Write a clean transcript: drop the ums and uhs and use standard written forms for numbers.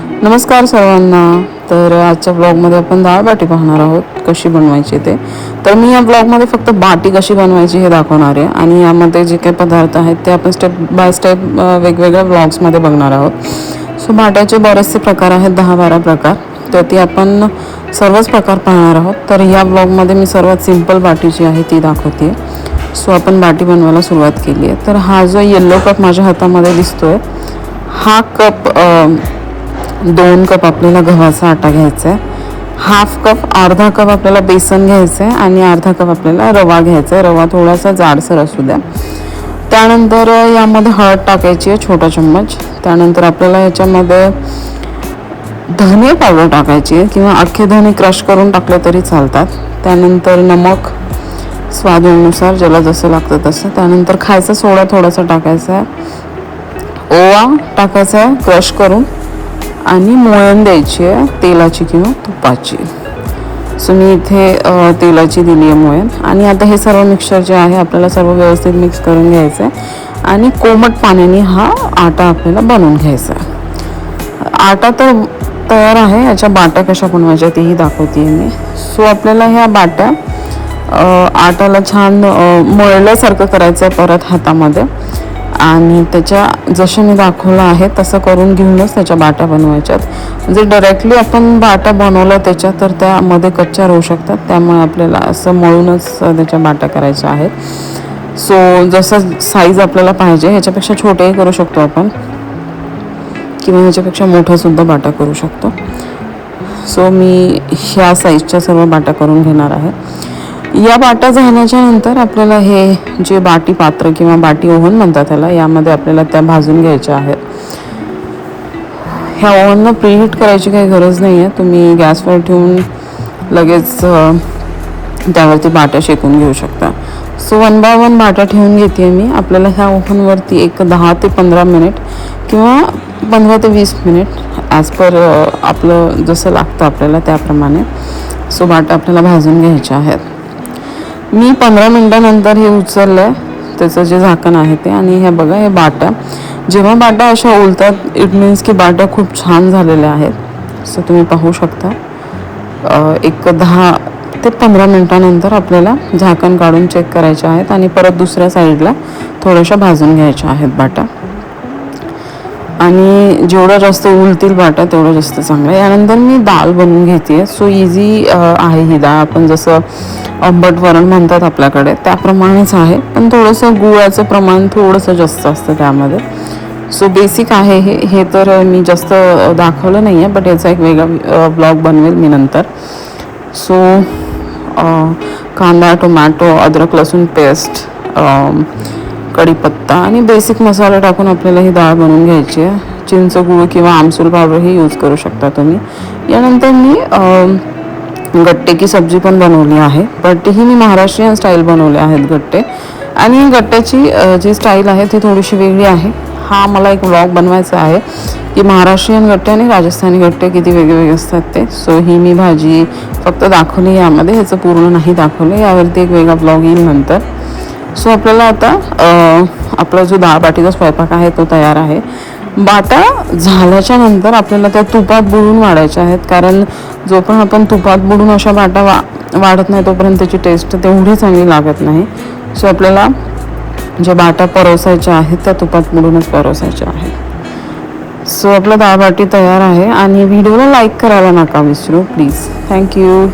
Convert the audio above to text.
नमस्कार सर्वांना. तर आजच्या ब्लॉगमध्ये आपण डाळ बाटी पाहणार आहोत कशी बनवायची ते. तर मी या ब्लॉगमध्ये फक्त बाटी कशी बनवायची हे दाखवणार आहे आणि यामध्ये जे काही पदार्थ आहेत ते आपण स्टेप बाय स्टेप वेगवेगळ्या ब्लॉग्समध्ये बघणार आहोत. सो बाट्याचे बरेचसे प्रकार आहेत, 10-12 प्रकार. तर ती आपण सर्वच प्रकार पाहणार आहोत. तर या ब्लॉगमध्ये मी सर्वात सिंपल बाटी जी आहे ती दाखवते. सो आपण बाटी बनवायला सुरुवात केली आहे. तर हा जो येलो कप माझ्या हातामध्ये दिसतोय, हा कप 2 कप आपल्याला गव्हाचा आटा घ्यायचा आहे. अर्धा कप आपल्याला बेसन घ्यायचं आहे आणि अर्धा कप आपल्याला रवा घ्यायचा आहे. रवा थोडासा जाडसर असू द्या. त्यानंतर यामध्ये हळद टाकायची आहे, छोटा चम्मच. त्यानंतर आपल्याला याच्यामध्ये धने पावडर टाकायची आहे किंवा अख्खे धने क्रश करून टाकले तरी चालतात. त्यानंतर नमक स्वादानुसार, ज्याला जसं लागतं तसं. त्यानंतर खायचा सोडा थोडासा टाकायचा आहे. ओवा टाकायचा आहे क्रश करून आणि मोयण द्यायची आहे तेलाची किंवा तुपाची. सो मी इथे तेलाची दिली आहे मोयण. आणि आता हे सर्व मिक्सचर जे आहे आपल्याला सर्व व्यवस्थित मिक्स करून घ्यायचं आहे आणि कोमट पाण्याने हा आटा आपल्याला बनवून घ्यायचा आहे. आटा तर तयार आहे. याच्या बाट्या कशा बनवायच्या तेही दाखवते मी. सो आपल्याला ह्या बाट्या आटाला छान मळल्यासारखं करायचं आहे परत हातामध्ये आणि त्याच्या जसं मी दाखवलं आहे तसं करून घेऊनच त्याच्या बाट्या बनवायच्यात. म्हणजे डायरेक्टली आपण बाट्या बनवल्या त्याच्या तर त्यामध्ये कच्च्या राहू शकतात. त्यामुळे आपल्याला असं मळूनच त्याच्या बाट्या करायच्या आहेत. सो जसं साईज आपल्याला पाहिजे ह्याच्यापेक्षा छोटेही करू शकतो आपण किंवा ह्याच्यापेक्षा मोठंसुद्धा बाट्या करू शकतो. सो मी ह्या साईजच्या सर्व बाट्या करून घेणार आहे. या बाट्या झाल्याच्या नंतर आपल्याला हे जे बाटी पात्र किंवा बाटी ओव्हन म्हणतात त्याला, यामध्ये आपल्याला त्या भाजून घ्यायच्या आहेत. ह्या ओव्हनला प्रीहीट करायची काही गरज नाही आहे. तुम्ही गॅसवर ठेवून लगेच त्यावरती बाट्या शेकून घेऊ शकता. सो 1 बाय 1 बाट्या ठेवून घेते मी. आपल्याला ह्या ओव्हनवरती एक 10 ते 15 मिनिट किंवा 15 ते 20 मिनिट ॲज पर आपलं जसं लागतं आपल्याला त्याप्रमाणे सो बाट्या आपल्याला भाजून घ्यायच्या आहेत. मी 15 मिनिटानंतर हे उचललं आहे त्याचं जे झाकण आहे ते. आणि हे बघा, हे बाट्या जेव्हा बाट्या अशा उलतात इट मीन्स की बाट्या खूप छान झालेल्या आहेत. सो तुम्ही पाहू शकता. एक 10 ते 15 मिनिटानंतर आपल्याला झाकण काढून चेक करायचे आहेत आणि परत दुसऱ्या साईडला थोड्याशा भाजून घ्यायच्या आहेत बाट्या. आणि जेवढं जास्त उलतील बाट्या तेवढं जास्त चांगलं. यानंतर मी डाळ बनवून घेते. सो इझी आहे ही डाळ. आपण जसं आंबट वरण म्हणतात आपल्याकडे त्याप्रमाणेच आहे, पण थोडंसं गुळाचं प्रमाण थोडंसं जास्त असतं त्यामध्ये. सो बेसिक आहे हे तर मी जास्त दाखवलं नाही आहे, बट याचा एक वेगळा ब्लॉग बनवेल मी नंतर. सो कांदा, टोमॅटो, अद्रक लसूण पेस्ट, कढीपत्ता आणि बेसिक मसाला टाकून आपल्याला ही डाळ बनवून घ्यायची आहे. चिंच, गूळ किंवा आमसूल पावडरही यूज करू शकता तुम्ही. यानंतर मी गट्टे की सब्जी पण बनवली आहे, but he me Maharashtrian style बनवले आहेत गट्टे. आणि गट्ट्याची जी स्टाईल आहे ती थोडीशी वेगळी आहे. हा मला एक व्लॉग बनवायचा आहे की महाराष्ट्रीयन गट्टे आणि राजस्थानी गट्टे किती वेगवेगळे असतात ते. सो ही मी भाजी फक्त दाखवली यामध्ये, ह्याचं पूर्ण नाही दाखवलं. यावरती एक वेगळा ब्लॉग येईल नंतर. सो आपल्याला आता आपला जो डाळ बाटीचा स्वयंपाक आहे तो तयार आहे. बाट्या झाल्याच्या नंतर आपल्याला त्या तुपात बुडून वाढायच्या आहेत, कारण जोपर्यंत आपण तुपात बुडून अशा बाट्या वाढत नाही तोपर्यंत त्याची टेस्ट तेवढी चांगली लागत नाही. सो आपल्याला ज्या बाट्या परोसायच्या आहेत त्या तुपात बुडूनच परोसायच्या आहेत. सो आपला डाळ बाटी तयार आहे आणि व्हिडिओला लाईक करायला नका विसरू प्लीज. थँक्यू.